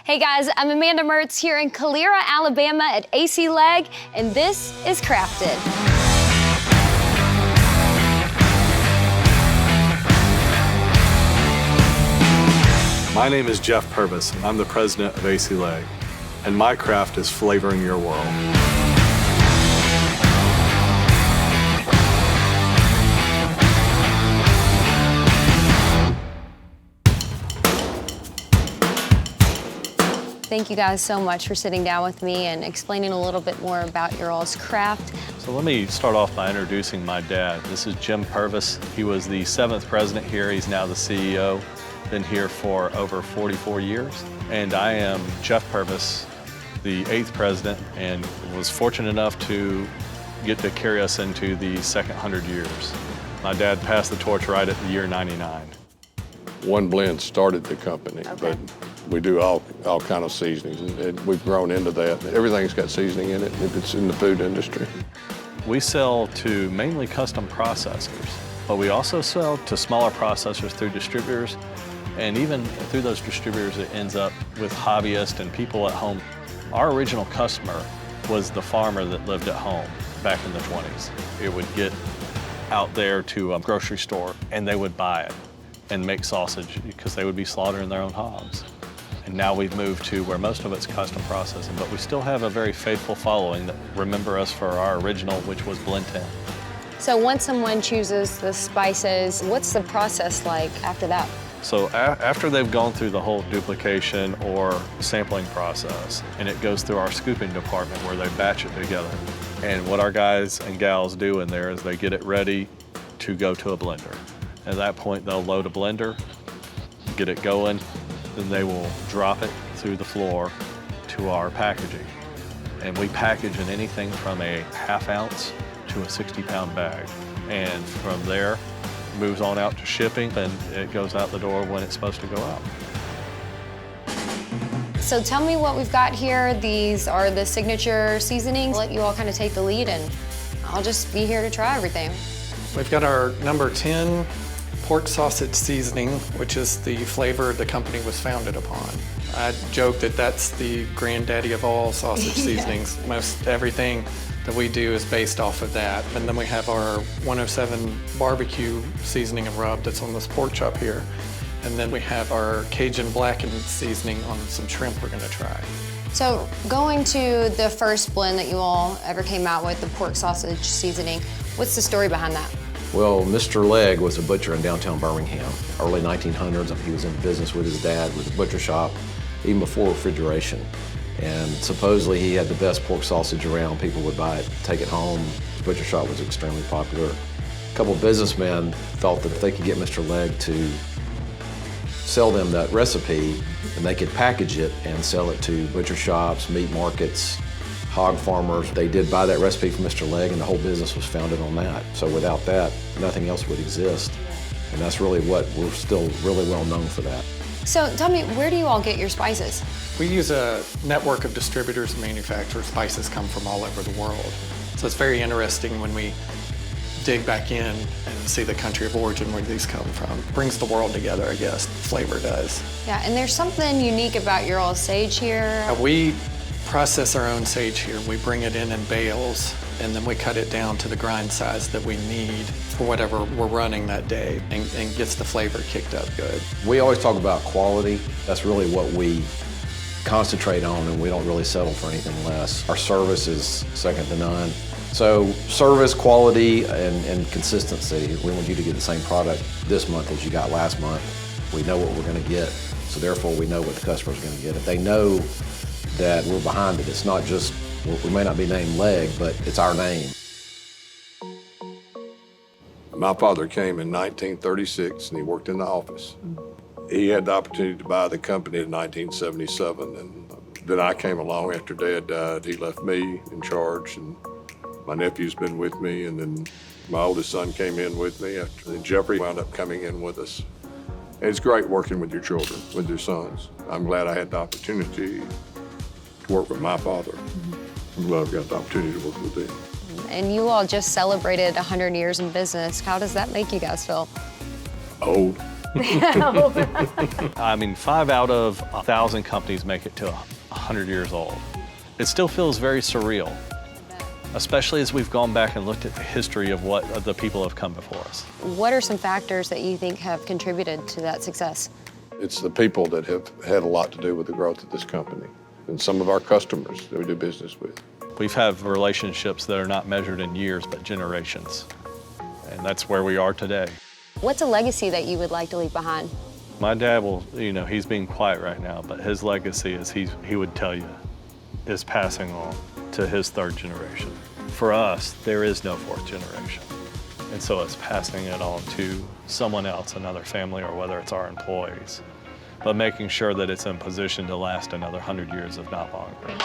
Hey guys, I'm Amanda Mertz here in Calera, Alabama at AC Legg, and this is Crafted. My name is Jeff Pervis, and I'm the president of AC Legg, and my craft is flavoring your world. Thank you guys so much for sitting down with me and explaining a little bit more about your all's craft. So let me start off by introducing my dad. This is Jim Pervis. He was the 7th president here. He's now the CEO. Been here for over 44 years. And I am Jeff Pervis, the 8th president, and was fortunate enough to get to carry us into the second 100 years. My dad passed the torch right at the year 99. One blend started the company, but we do all kind of seasonings, and we've grown into that. Everything's got seasoning in it if it's in the food industry. We sell to mainly custom processors, but we also sell to smaller processors through distributors, and even through those distributors it ends up with hobbyists and people at home. Our original customer was the farmer that lived at home back in the 20s. It would get out there to a grocery store and they would buy it and make sausage because they would be slaughtering their own hogs. And now we've moved to where most of it's custom processing, but we still have a very faithful following that remember us for our original, which was Blend 10. So once someone chooses the spices, what's the process like after that? So after they've gone through the whole duplication or sampling process, and it goes through our scooping department where they batch it together. And what our guys and gals do in there is they get it ready to go to a blender. At that point, they'll load a blender, get it going, then they will drop it through the floor to our packaging. And we package in anything from a ½ ounce to a 60-pound bag. And from there, it moves on out to shipping, and it goes out the door when it's supposed to go out. So tell me what we've got here. These are the signature seasonings. I'll let you all kind of take the lead, and I'll just be here to try everything. We've got our number 10 pork sausage seasoning, which is the flavor the company was founded upon. I joke that that's the granddaddy of all sausage seasonings. Most everything that we do is based off of that. And then we have our 107 barbecue seasoning and rub that's on this pork chop here. And then we have our Cajun blackened seasoning on some shrimp we're gonna try. So going to the first blend that you all ever came out with, the pork sausage seasoning, what's the story behind that? Well, Mr. Legg was a butcher in downtown Birmingham, early 1900s. He was in business with his dad with a butcher shop, even before refrigeration. And supposedly he had the best pork sausage around. People would buy it, take it home. The butcher shop was extremely popular. A couple of businessmen thought that if they could get Mr. Legg to sell them that recipe, and they could package it and sell it to butcher shops, meat markets, hog farmers. They did buy that recipe from Mr. Legg, and the whole business was founded on that. So without that, nothing else would exist. And that's really what we're still really well known for that. So tell me, where do you all get your spices? We use a network of distributors and manufacturers. Spices come from all over the world. So it's very interesting when we dig back in and see the country of origin where these come from. Brings the world together, I guess. Flavor does. Yeah, and there's something unique about your all sage here. We process our own sage here. We bring it in bales, and then we cut it down to the grind size that we need for whatever we're running that day, and gets the flavor kicked up good. We always talk about quality. That's really what we concentrate on, and we don't really settle for anything less. Our service is second to none. So service, quality, and consistency. We want you to get the same product this month as you got last month. We know what we're going to get, so therefore we know what the customer's going to get. If they know that we're behind it, it's not just, we may not be named Legg, but it's our name. My father came in 1936, and he worked in the office. He had the opportunity to buy the company in 1977, and then I came along after Dad died. He left me in charge, and my nephew's been with me, and then my oldest son came in with me after, and Jeffrey wound up coming in with us. And it's great working with your children, with your sons. I'm glad I had the opportunity to work with my father. I'm glad I've got the opportunity to work with them. And you all just celebrated 100 years in business. How does that make you guys feel? Old. I mean, 5 out of 1,000 companies make it to 100 years old. It still feels very surreal, especially as we've gone back and looked at the history of what the people have come before us. What are some factors that you think have contributed to that success? It's the people that have had a lot to do with the growth of this company and some of our customers that we do business with. We've had relationships that are not measured in years, but generations. And that's where we are today. What's a legacy that you would like to leave behind? My dad will, he's being quiet right now, but his legacy is he would tell you, is passing on to his 3rd generation. For us, there is no 4th generation. And so it's passing it on to someone else, another family, or whether it's our employees, but making sure that it's in position to last another 100 years, if not longer.